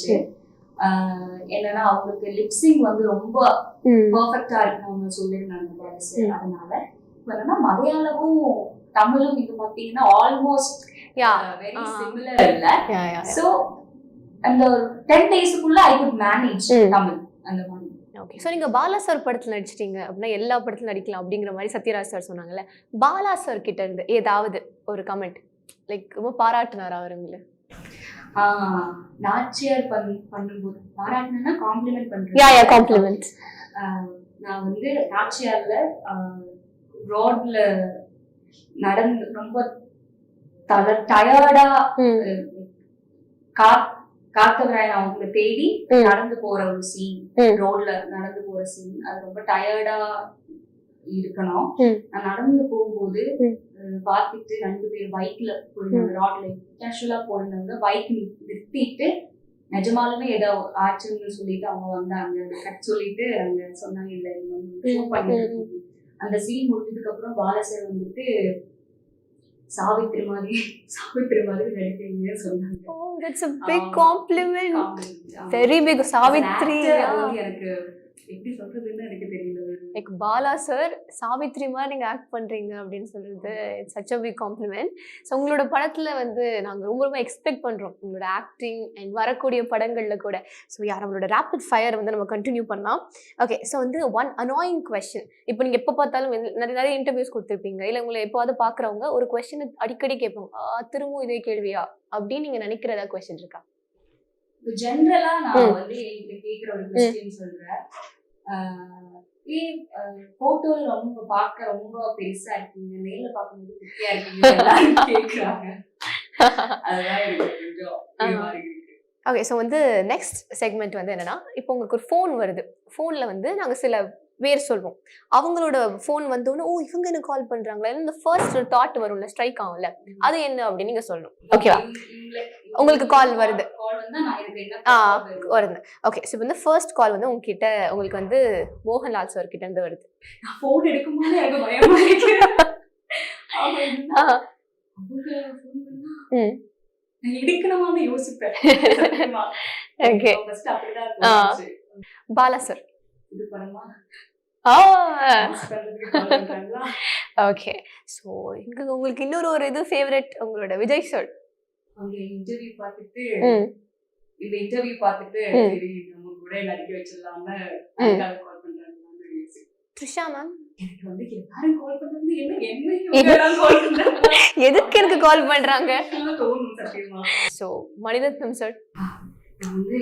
இருந்துச்சு. என்னன்னா அவங்களுக்கு லிப்சிங் வந்து ரொம்ப பெர்ஃபெக்டா இருக்கணும்னு சொல்லியிருந்தாங்க பாலசு. அதனால இப்ப என்னன்னா மலையாளமும் தமிழும் இது பாத்தீங்கன்னா ஆல்மோஸ்ட் வெரி சிமிலர் இல்ல. சோ அந்த 10 daysக்குள்ள ஐ குட் மேனேஜ் தமிழ் அந்த மாதிரி. ஓகே. ஸோ நீங்கள் பாலா சார் படத்தில் நடிச்சிட்டீங்க அப்படின்னா எல்லா படத்துலையும் நடிக்கலாம் அப்படிங்கிற மாதிரி சத்யராஜ் சார் சொன்னாங்கல்ல. பாலா சார் கிட்ட இருந்து ஏதாவது ஒரு கமெண்ட் லைக் ரொம்ப பாராட்டினாரா அவருங்களே? நாச்சியார் பண்ணும்போது பாராட்டினா காம்ப்ளிமெண்ட் பண்றேன். காம்ப்ளிமெண்ட். நான் வந்து நாச்சியார்ல ரோட்ல நடந்து ரொம்ப டயர்டா காத்தவராயன் அவங்க தேடி நடந்து போற ஒரு சீன், ரோட்ல நடந்து போற சீன், அது ரொம்ப டயர்டா இருக்கணும். நான் நடந்து போகும்போது பார்த்துட்டு 2 பேர் பைக்ல போயிருந்தாங்க, ரோட்ல கேஷுவலா போயிருந்தவங்க பைக் நிறுத்திட்டு நிஜமாலுமே ஏதோ ஆச்சுன்னு சொல்லிட்டு அவங்க வந்தாங்க. கட் சொல்லிட்டு அங்க சொன்னாங்க இல்ல ஷூ பண்ணிட்டு. அந்த சீன் முடிஞ்சதுக்கு அப்புறம் பாலசர் வந்துட்டு சாவித்ரி மாதிரி நடிக்கிறீங்க சொன்னாங்க. Oh, that's a big compliment. Very big. Savitri எனக்கு எப்படி சொல்றதுன்னு எனக்கு தெரியல. லைக் பாலா சார் சாவித்ரி மாதிரி நீங்க ஆக்ட் பண்றீங்க அப்படின்னு சொல்றது it's such a big compliment. So உங்களோட படத்துல வந்து நாங்க ரொம்ப ரொம்ப எக்ஸ்பெக்ட் பண்றோம் உங்களோட ஆக்டிங் அண்ட் வரக்கூடிய படங்கள்ல கூட. ஸோ நம்மளோட ரேபிட் ஃபயர் வந்து நம்ம கண்டினியூ பண்ணலாம். ஓகே. ஸோ வந்து ஒன் அனாயிங் கொஸ்டின். இப்போ நீங்க எப்போ பார்த்தாலும் நிறைய இன்டர்வியூஸ் கொடுத்துருப்பீங்க, இல்லை உங்களை எப்போவாவது பாக்குறவங்க ஒரு கொஸ்டின் அடிக்கடி கேட்பாங்க, திரும்பவும் இதே கேள்வியா அப்படின்னு நீங்க நினைக்கிற ஏதாவது கொஸ்டின் இருக்கா? ஜெனரலா நான் வந்து கேட்கிற ஒரு கொஸ்டின் சொல்றேன். போட்டோல ரொம்ப பார்க்க ரொம்ப பெருசா இருக்கீங்க, நேர்ல பார்க்கும்போது குட்டியா இருக்கீங்க கேக்குறாங்க. அதுதான் எனக்கு கொஞ்சம். ஓகே. ஸோ வந்து நெக்ஸ்ட் செக்மெண்ட் வந்து என்னன்னா, இப்போ உங்களுக்கு ஒரு ஃபோன் வருது, ஃபோன்ல வந்து நாங்கள் சில பேர் சொல்வோம், அவங்களோட ஃபோன் வந்தோன்னு ஓ இவங்க எனக்கு கால் பண்றாங்களா, இந்த ஃபர்ஸ்ட் தாட் வரும்ல, ஸ்ட்ரைக் ஆகும்ல, அது என்ன அப்படின்னு நீங்க சொல்லணும். ஓகேவா? உங்களுக்கு கால் வருது வருது. ஓகே. ஸோ வந்து ஃபர்ஸ்ட் கால் வந்து உங்ககிட்ட உங்களுக்கு வந்து மோகன்லால் சார் கிட்ட இருந்து வருது. ஃபோன் எடுக்கும்போது எனக்கு பயமா இருக்கு. எடுக்கணுமான்னு யோசிப்பேன். ஓகே. பாலா சார் இது படமா ஓகே. ஸோ உங்களுக்கு இன்னொரு ஒரு இது ஃபேவரட் உங்களோட விஜய் சார். அவங்க இன்டர்வியூ பார்த்துட்டு இந்த இன்டர்வியூ பார்த்துட்டு சரி நம்ம கூட நடிக்க வச்சிடலாம்னு கால் பண்றாங்க. த்ரிஷா மேம் எனக்கு வந்து எல்லாரும் கால் பண்றது என்ன கால் பண்றாங்க, எதுக்கு எனக்கு கால் பண்றாங்க தோணும் சத்தியமா. ஸோ மணிரத்னம் சார் நான் வந்து